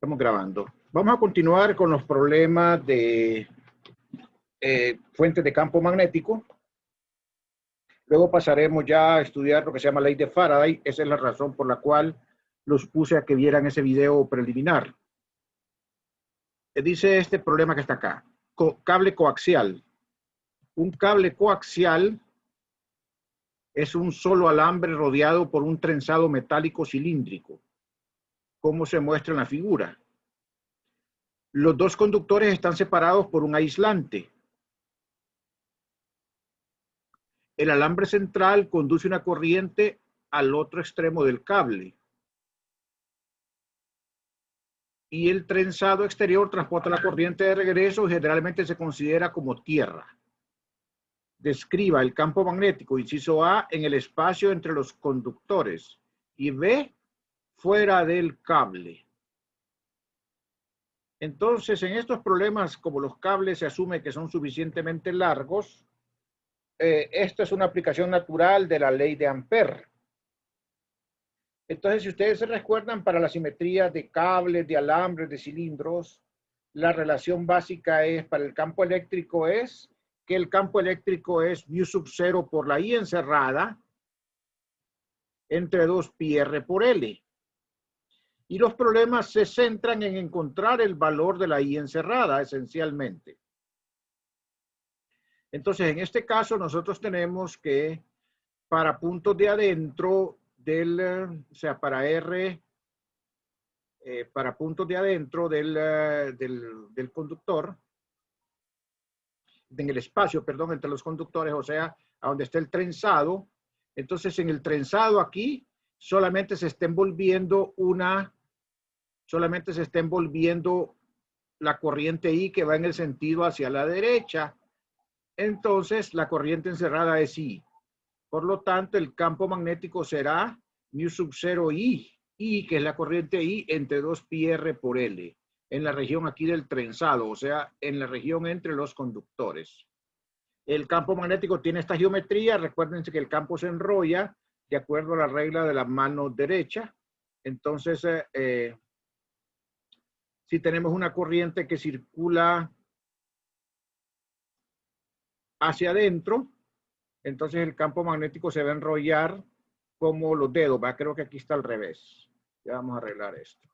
Estamos grabando. Vamos a continuar con los problemas de fuentes de campo magnético. Luego pasaremos ya a estudiar lo que se llama ley de Faraday. Esa es la razón por la cual los puse a que vieran ese video preliminar. Dice este problema que está acá. Cable coaxial. Un cable coaxial es un solo alambre rodeado por un trenzado metálico cilíndrico, como se muestra en la figura. Los dos conductores están separados por un aislante. El alambre central conduce una corriente al otro extremo del cable. Y el trenzado exterior transporta la corriente de regreso y generalmente se considera como tierra. Describa el campo magnético, inciso A, en el espacio entre los conductores y B, fuera del cable. Entonces, en estos problemas, como los cables se asume que son suficientemente largos, esto es una aplicación natural de la ley de Ampère. Entonces, si ustedes se recuerdan, para la simetría de cables, de alambres, de cilindros, la relación básica es, para el campo eléctrico es que el campo eléctrico es mu sub 0 por la I encerrada entre 2 pi r por L. Y los problemas se centran en encontrar el valor de la I encerrada, esencialmente. Entonces, en este caso, nosotros tenemos que, para puntos de adentro o sea, para R, para puntos de adentro del conductor, en el espacio, perdón, entre los conductores, o sea, a donde está el trenzado. Entonces, en el trenzado aquí, solamente se está envolviendo la corriente I que va en el sentido hacia la derecha. Entonces, la corriente encerrada es I. Por lo tanto, el campo magnético será mu sub 0 I, que es la corriente I entre 2 pi r por L, en la región aquí del trenzado, o sea, en la región entre los conductores. El campo magnético tiene esta geometría. Recuérdense que el campo se enrolla de acuerdo a la regla de la mano derecha. Entonces, si tenemos una corriente que circula hacia adentro, entonces el campo magnético se va a enrollar como los dedos. ¿Va? Creo que aquí está al revés. Ya vamos a arreglar esto.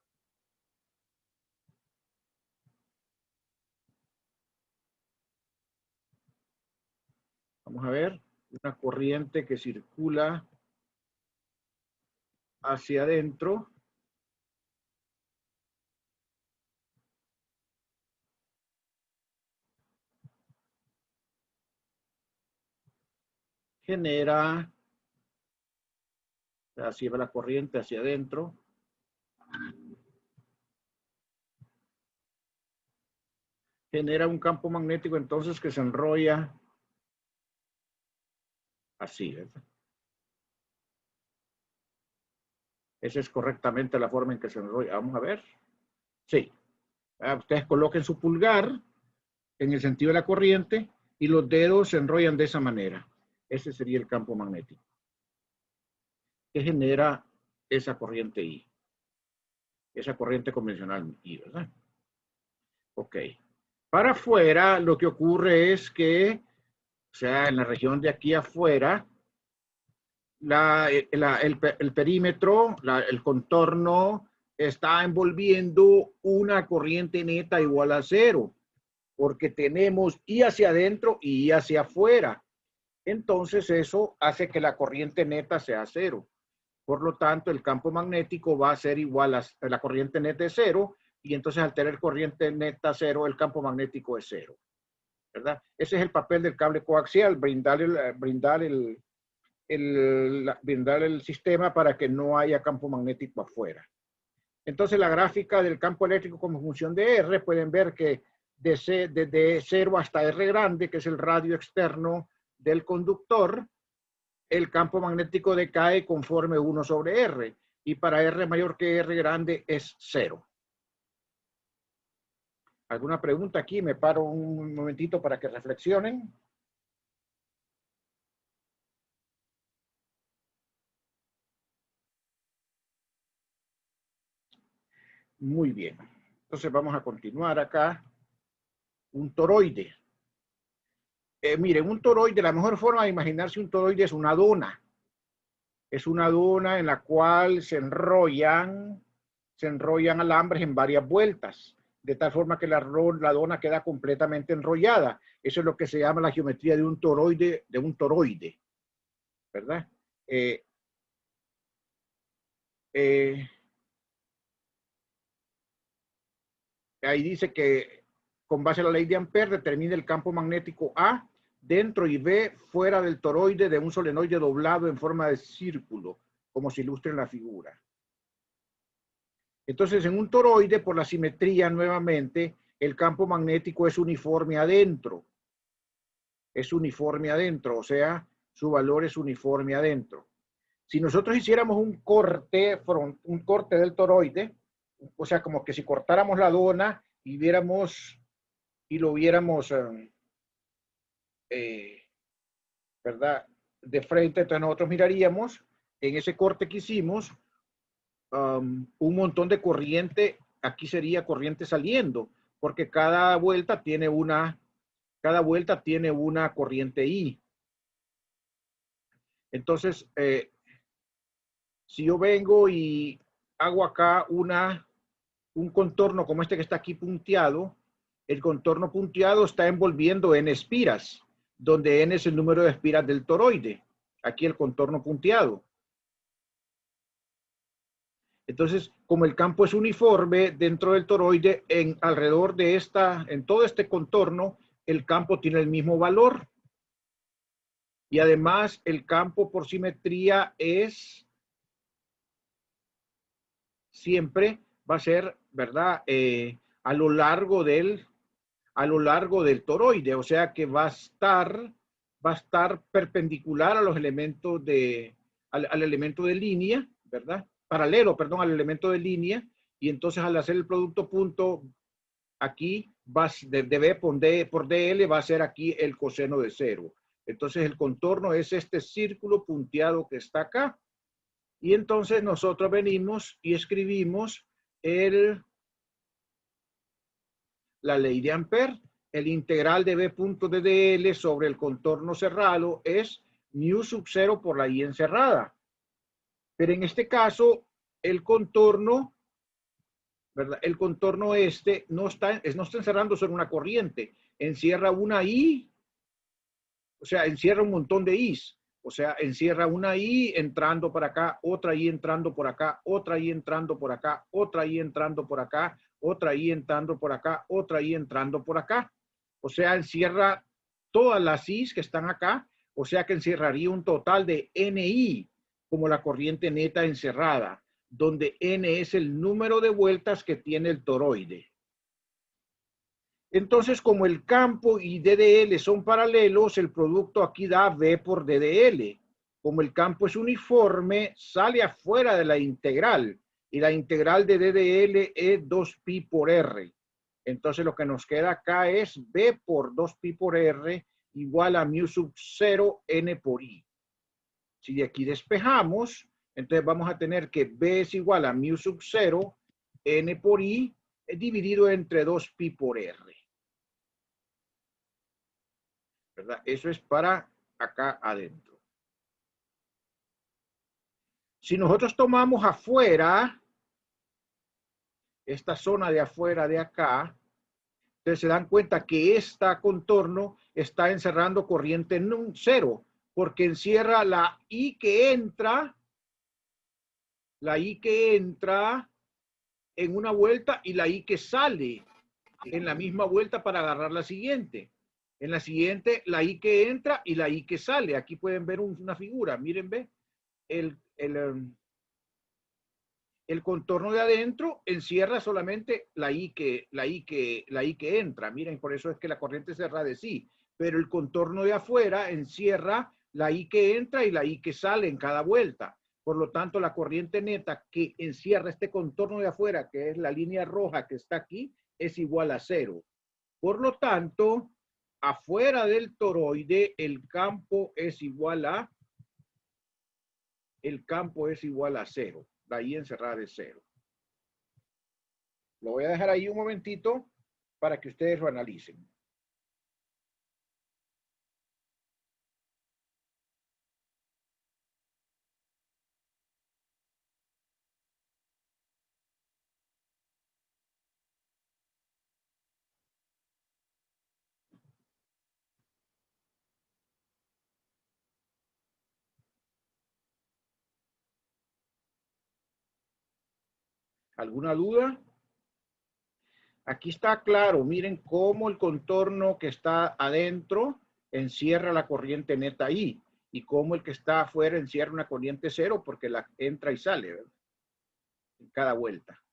Vamos a ver. Una corriente que circula hacia adentro. Genera, así va la corriente hacia adentro. Genera un campo magnético entonces que se enrolla así, ¿verdad? Esa es correctamente la forma en que se enrolla. Vamos a ver. Sí. Ustedes coloquen su pulgar en el sentido de la corriente y los dedos se enrollan de esa manera. Ese sería el campo magnético que genera esa corriente I. Esa corriente convencional I, ¿verdad? Ok. Para afuera, lo que ocurre es que, o sea, en la región de aquí afuera, el perímetro, el contorno, está envolviendo una corriente neta igual a 0, porque tenemos I hacia adentro y I hacia afuera. Entonces eso hace que la corriente neta sea 0. Por lo tanto, el campo magnético va a ser igual a la corriente neta es 0, y entonces al tener corriente neta 0, el campo magnético es 0. ¿Verdad? Ese es el papel del cable coaxial, brindar el sistema para que no haya campo magnético afuera. Entonces, la gráfica del campo eléctrico como función de R, pueden ver que desde 0 hasta R grande, que es el radio externo del conductor, el campo magnético decae conforme 1 sobre R. Y para R mayor que R grande es 0. ¿Alguna pregunta aquí? Me paro un momentito para que reflexionen. Muy bien. Entonces vamos a continuar acá. Un toroide. Miren, un toroide, la mejor forma de imaginarse un toroide es una dona. Es una dona en la cual se enrollan alambres en varias vueltas, de tal forma que la dona queda completamente enrollada. Eso es lo que se llama la geometría de un toroide, ¿verdad? Ahí dice que con base a la ley de Ampère determina el campo magnético A dentro y B fuera del toroide de un solenoide doblado en forma de círculo, como se ilustra en la figura. Entonces, en un toroide, por la simetría, nuevamente, el campo magnético es uniforme adentro. Es uniforme adentro, o sea, su valor es uniforme adentro. Si nosotros hiciéramos un corte del toroide, o sea, como que si cortáramos la dona y lo viéramos, ¿verdad? De frente, entonces nosotros miraríamos en ese corte que hicimos un montón de corriente. Aquí sería corriente saliendo, porque cada vuelta tiene una corriente I. Entonces, si yo vengo y hago acá un contorno como este que está aquí punteado, el contorno punteado está envolviendo N espiras, donde N es el número de espiras del toroide. Aquí el contorno punteado. Entonces, como el campo es uniforme dentro del toroide, alrededor de en todo este contorno, el campo tiene el mismo valor. Y además, el campo por simetría siempre va a ser, ¿verdad? A lo largo del toroide, o sea que va a estar perpendicular a los elementos al elemento de línea, ¿verdad? Paralelo, perdón, al elemento de línea, y entonces al hacer el producto punto, aquí de B por DL va a ser aquí el coseno de cero. Entonces el contorno es este círculo punteado que está acá, y entonces nosotros venimos y escribimos la ley de Ampère. El integral de B punto de DL sobre el contorno cerrado es mu sub 0 por la I encerrada. Pero en este caso, el contorno, ¿verdad? El contorno no está encerrando sobre una corriente, encierra una I, o sea, encierra un montón de I's. O sea, encierra una I entrando por acá, otra I entrando por acá, otra I entrando por acá, otra I entrando por acá, otra I entrando por acá, otra I entrando por acá. O sea, encierra todas las I's que están acá, o sea que encerraría un total de NI como la corriente neta encerrada, donde N es el número de vueltas que tiene el toroide. Entonces, como el campo y DDL son paralelos, el producto aquí da V por DDL. Como el campo es uniforme, sale afuera de la integral. Y la integral de DDL es 2pi por R. Entonces, lo que nos queda acá es V por 2pi por R igual a mu sub 0 N por I. Si de aquí despejamos, entonces vamos a tener que V es igual a mu sub 0 N por I dividido entre 2pi por R. ¿Verdad? Eso es para acá adentro. Si nosotros tomamos afuera, esta zona de afuera de acá, ustedes se dan cuenta que esta contorno está encerrando corriente cero, porque encierra la I que entra en una vuelta y la I que sale en la misma vuelta para agarrar la siguiente. En la siguiente, la I que entra y la I que sale. Aquí pueden ver una figura. Miren, ve. El contorno de adentro encierra solamente la I que entra. Miren, por eso es que la corriente cerrada de sí. Pero el contorno de afuera encierra la I que entra y la I que sale en cada vuelta. Por lo tanto, la corriente neta que encierra este contorno de afuera, que es la línea roja que está aquí, es igual a 0. Por lo tanto, afuera del toroide, el campo es igual a 0. La I encerrada es 0. Lo voy a dejar ahí un momentito para que ustedes lo analicen. ¿Alguna duda? Aquí está claro, miren cómo el contorno que está adentro encierra la corriente neta I y cómo el que está afuera encierra una corriente cero porque la entra y sale, ¿verdad? En cada vuelta.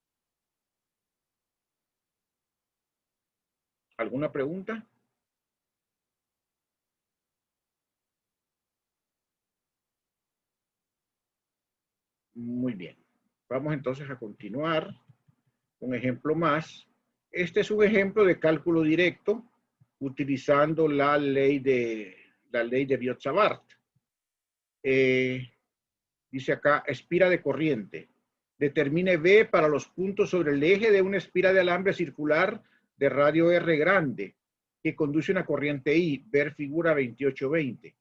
¿Alguna pregunta? Muy bien. Vamos entonces a continuar. Un ejemplo más. Este es un ejemplo de cálculo directo utilizando la ley de Biot-Savart. Dice acá, espira de corriente. Determine B para los puntos sobre el eje de una espira de alambre circular de radio R grande que conduce una corriente I. Ver figura 2820.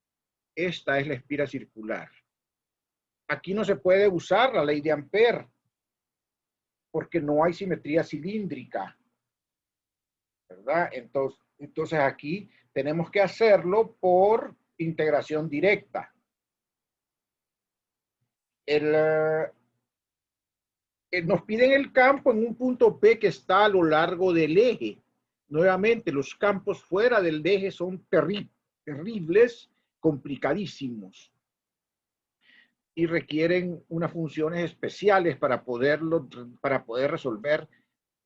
Esta es la espira circular. Aquí no se puede usar la ley de Ampère porque no hay simetría cilíndrica, ¿verdad? Entonces aquí tenemos que hacerlo por integración directa. Nos piden el campo en un punto P que está a lo largo del eje. Nuevamente, los campos fuera del eje son terribles, complicadísimos y requieren unas funciones especiales para poder resolver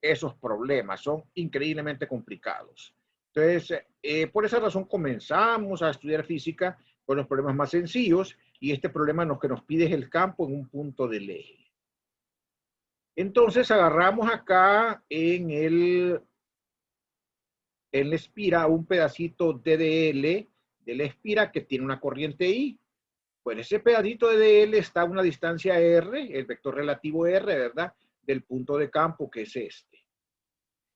esos problemas. Son increíblemente complicados. Entonces, por esa razón comenzamos a estudiar física con los problemas más sencillos y este problema lo que nos pide es el campo en un punto del eje. Entonces agarramos acá en la espira un pedacito DDL de la espira que tiene una corriente I. Pues ese pedacito de DL está a una distancia R, el vector relativo R, ¿verdad? Del punto de campo que es este.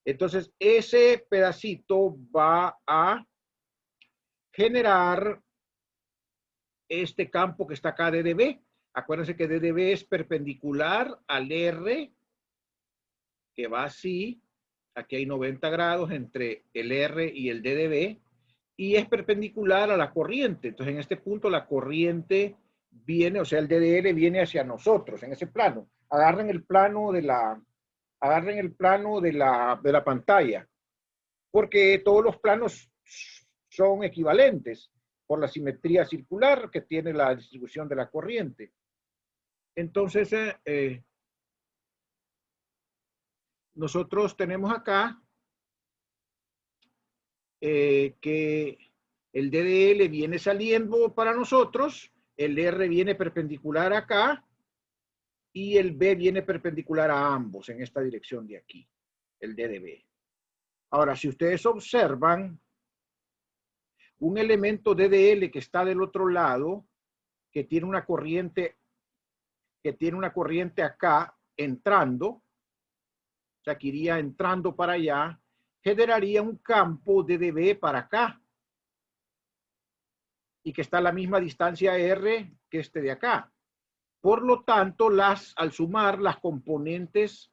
Entonces, ese pedacito va a generar este campo que está acá, DDB. Acuérdense que DDB es perpendicular al R, que va así. Aquí hay 90 grados entre el R y el DDB. Y es perpendicular a la corriente. Entonces, en este punto la corriente viene, o sea, el DDL viene hacia nosotros, en ese plano. Agarren el plano de la pantalla, porque todos los planos son equivalentes por la simetría circular que tiene la distribución de la corriente. Entonces, nosotros tenemos acá que el DDL viene saliendo para nosotros, el R viene perpendicular acá y el B viene perpendicular a ambos en esta dirección de aquí, el DDB. Ahora, si ustedes observan, un elemento DDL que está del otro lado, que tiene una corriente acá entrando, o sea, que iría entrando para allá, generaría un campo DDB para acá y que está a la misma distancia R que este de acá. Por lo tanto, al sumar las componentes,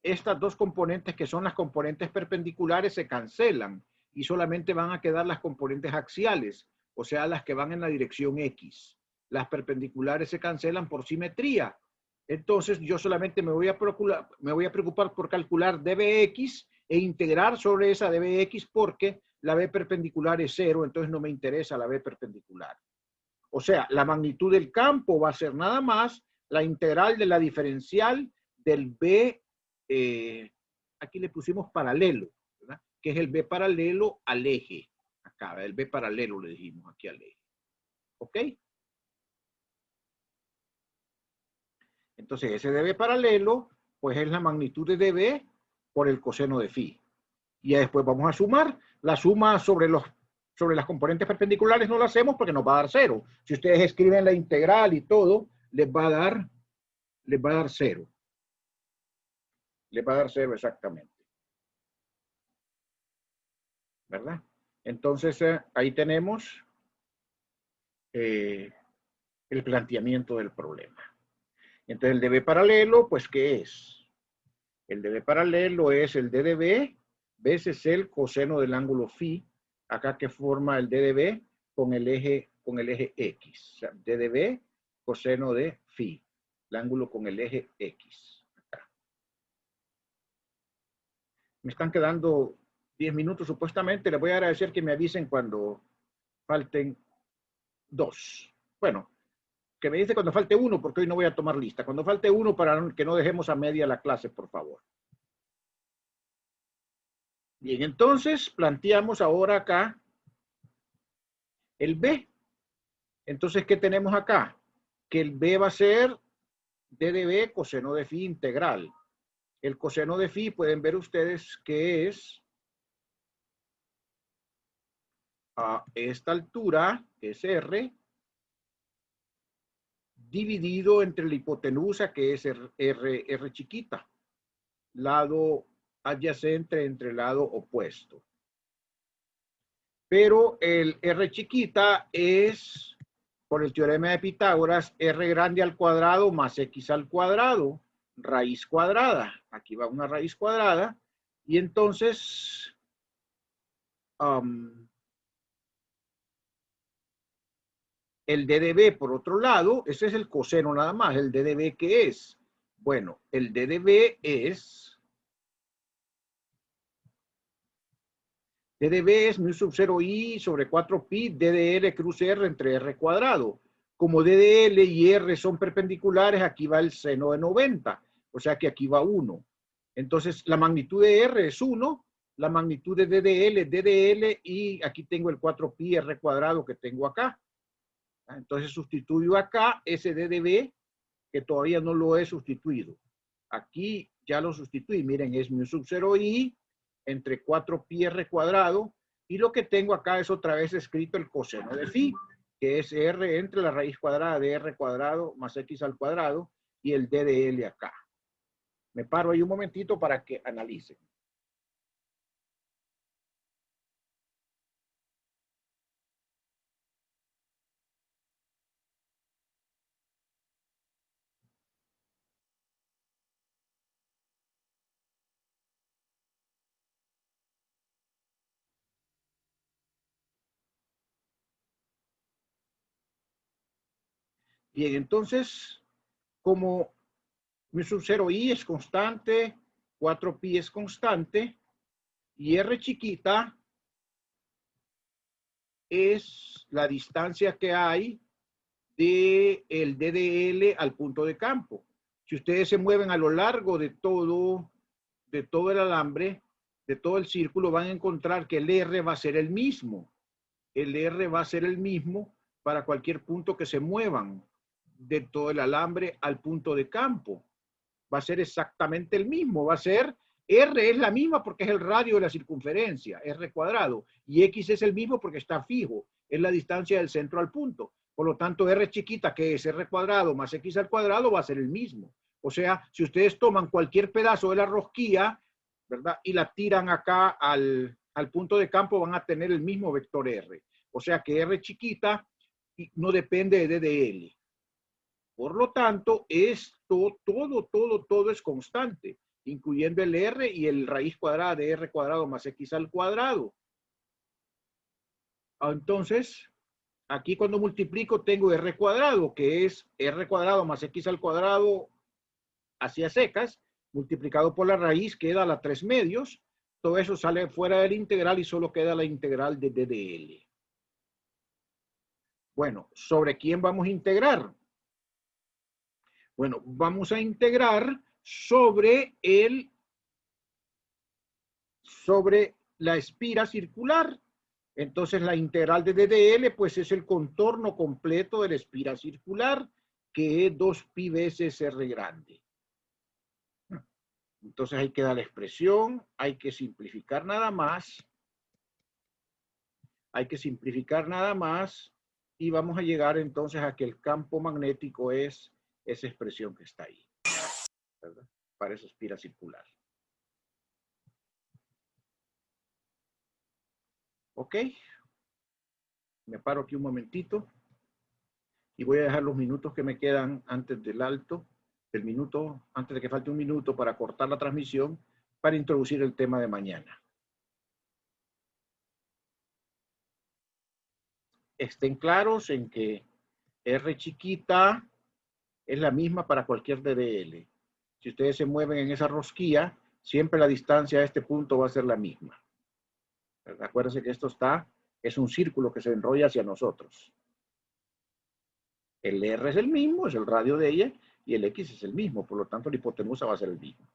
estas dos componentes que son las componentes perpendiculares se cancelan y solamente van a quedar las componentes axiales, o sea, las que van en la dirección X. Las perpendiculares se cancelan por simetría. Entonces, yo solamente me voy a preocupar por calcular dBx e integrar sobre esa dBx porque la B perpendicular es 0, entonces no me interesa la B perpendicular. O sea, la magnitud del campo va a ser nada más la integral de la diferencial del B, aquí le pusimos paralelo, ¿verdad? Que es el B paralelo al eje. Acá, el B paralelo le dijimos aquí al eje. ¿Ok? Entonces, ese dB paralelo, pues es la magnitud de dB por el coseno de phi. Y después vamos a sumar. La suma sobre las componentes perpendiculares no la hacemos porque nos va a dar 0. Si ustedes escriben la integral y todo, les va a dar 0. Le va a dar 0 exactamente. ¿Verdad? Entonces, ahí tenemos el planteamiento del problema. Entonces, el dB paralelo, pues, ¿qué es? El dB paralelo es el DDB veces el coseno del ángulo phi, acá que forma el DDB con el eje X. O sea, DDB coseno de phi, el ángulo con el eje X. Acá. Me están quedando 10 minutos supuestamente. Les voy a agradecer que me avisen cuando falten 2. Bueno, que me dice cuando falte 1, porque hoy no voy a tomar lista. Cuando falte 1, para que no dejemos a media la clase, por favor. Bien, entonces planteamos ahora acá el B. Entonces, ¿qué tenemos acá? Que el B va a ser DDB coseno de phi integral. El coseno de phi pueden ver ustedes que es a esta altura, que es R, dividido entre la hipotenusa, que es R chiquita, lado adyacente entre el lado opuesto. Pero el R chiquita es, por el teorema de Pitágoras, R grande al cuadrado más X al cuadrado, raíz cuadrada. Aquí va una raíz cuadrada. Y entonces, el DDB, por otro lado, ese es el coseno nada más. El DDB, ¿qué es? Bueno, el DDB es... DDB es mu sub 0 i sobre 4 pi DDL cruz R entre R cuadrado. Como DDL y R son perpendiculares, aquí va el seno de 90. O sea que aquí va 1. Entonces, la magnitud de R es 1. La magnitud de DDL es DDL. Y aquí tengo el 4 pi R cuadrado que tengo acá. Entonces, sustituyo acá ese DDB que todavía no lo he sustituido. Aquí ya lo sustituí. Miren, es mu sub 0 i entre 4 pi R cuadrado, y lo que tengo acá es otra vez escrito el coseno de phi, que es R entre la raíz cuadrada de R cuadrado más X al cuadrado, y el D de L acá. Me paro ahí un momentito para que analicen. Bien, entonces, como mu sub 0 i es constante, 4 pi es constante, y R chiquita es la distancia que hay de el DDL al punto de campo. Si ustedes se mueven a lo largo de todo el alambre, de todo el círculo, van a encontrar que el R va a ser el mismo. El R va a ser el mismo para cualquier punto que se muevan de todo el alambre al punto de campo. Va a ser exactamente el mismo. Va a ser, R es la misma porque es el radio de la circunferencia, R cuadrado. Y X es el mismo porque está fijo. Es la distancia del centro al punto. Por lo tanto, R chiquita, que es R cuadrado más X al cuadrado, va a ser el mismo. O sea, si ustedes toman cualquier pedazo de la rosquilla, ¿verdad? Y la tiran acá al punto de campo, van a tener el mismo vector R. O sea que R chiquita no depende de DL. Por lo tanto, todo es constante, incluyendo el R y el raíz cuadrada de R cuadrado más X al cuadrado. Entonces, aquí cuando multiplico tengo R cuadrado, que es R cuadrado más X al cuadrado hacia secas, multiplicado por la raíz, queda la 3 medios. Todo eso sale fuera del integral y solo queda la integral de DDL. Bueno, ¿sobre quién vamos a integrar? Bueno, vamos a integrar sobre la espira circular. Entonces, la integral de DDL, pues es el contorno completo de la espira circular, que es 2pi veces R grande. Entonces, ahí queda la expresión. Hay que simplificar nada más. Hay que simplificar nada más. Y vamos a llegar entonces a que el campo magnético es esa expresión que está ahí, ¿verdad? Para esa espira circular. ¿Ok? Me paro aquí un momentito y voy a dejar los minutos que me quedan antes del alto, el minuto, antes de que falte un minuto para cortar la transmisión, para introducir el tema de mañana. Estén claros en que R chiquita es la misma para cualquier DDL. Si ustedes se mueven en esa rosquilla, siempre la distancia a este punto va a ser la misma. Acuérdense que esto es un círculo que se enrolla hacia nosotros. El R es el mismo, es el radio de ella, y el X es el mismo, por lo tanto la hipotenusa va a ser el mismo.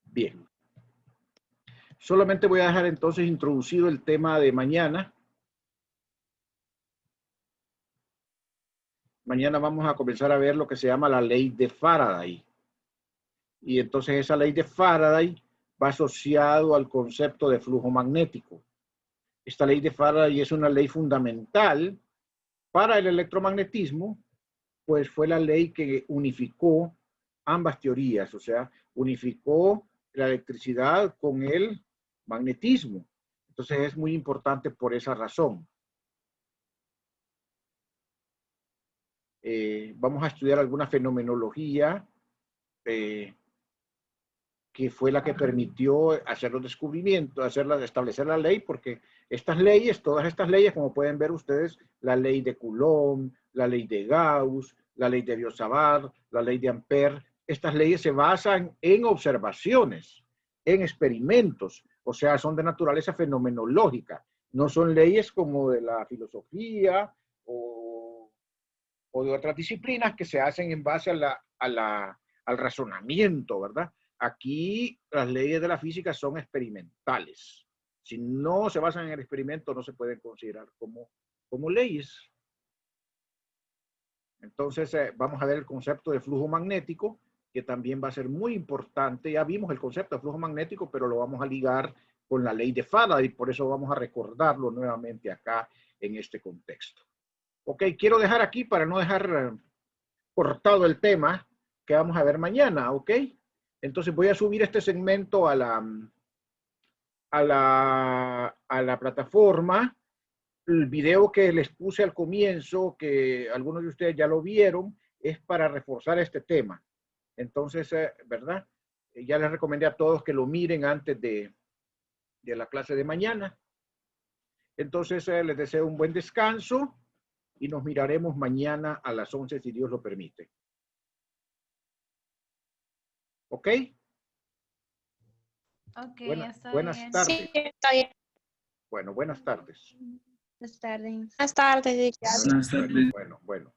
Bien. Solamente voy a dejar entonces introducido el tema de mañana. Mañana vamos a comenzar a ver lo que se llama la ley de Faraday. Y entonces esa ley de Faraday va asociado al concepto de flujo magnético. Esta ley de Faraday es una ley fundamental para el electromagnetismo, pues fue la ley que unificó ambas teorías, o sea, unificó la electricidad con el magnetismo. Entonces es muy importante por esa razón. Vamos a estudiar alguna fenomenología que fue la que permitió hacer los descubrimientos, establecer la ley, porque estas leyes, todas estas leyes, como pueden ver ustedes, la ley de Coulomb, la ley de Gauss, la ley de Biot-Savart, la ley de Ampère, estas leyes se basan en observaciones, en experimentos, o sea, son de naturaleza fenomenológica, no son leyes como de la filosofía o de otras disciplinas que se hacen en base al razonamiento, ¿verdad? Aquí las leyes de la física son experimentales. Si no se basan en el experimento, no se pueden considerar como leyes. Entonces, vamos a ver el concepto de flujo magnético, que también va a ser muy importante. Ya vimos el concepto de flujo magnético, pero lo vamos a ligar con la ley de Faraday, por eso vamos a recordarlo nuevamente acá en este contexto. Ok, quiero dejar aquí para no dejar cortado el tema que vamos a ver mañana, ¿ok? Entonces voy a subir este segmento a la plataforma. El video que les puse al comienzo, que algunos de ustedes ya lo vieron, es para reforzar este tema. Entonces, ¿verdad? Ya les recomendé a todos que lo miren antes de la clase de mañana. Entonces, les deseo un buen descanso y nos miraremos mañana a las 11 si Dios lo permite. ¿Ok? Ok, Buenas tardes. Sí, está bien. Bueno, buenas tardes. Buenas tardes. Buenas tardes. Buenas tardes. Bueno.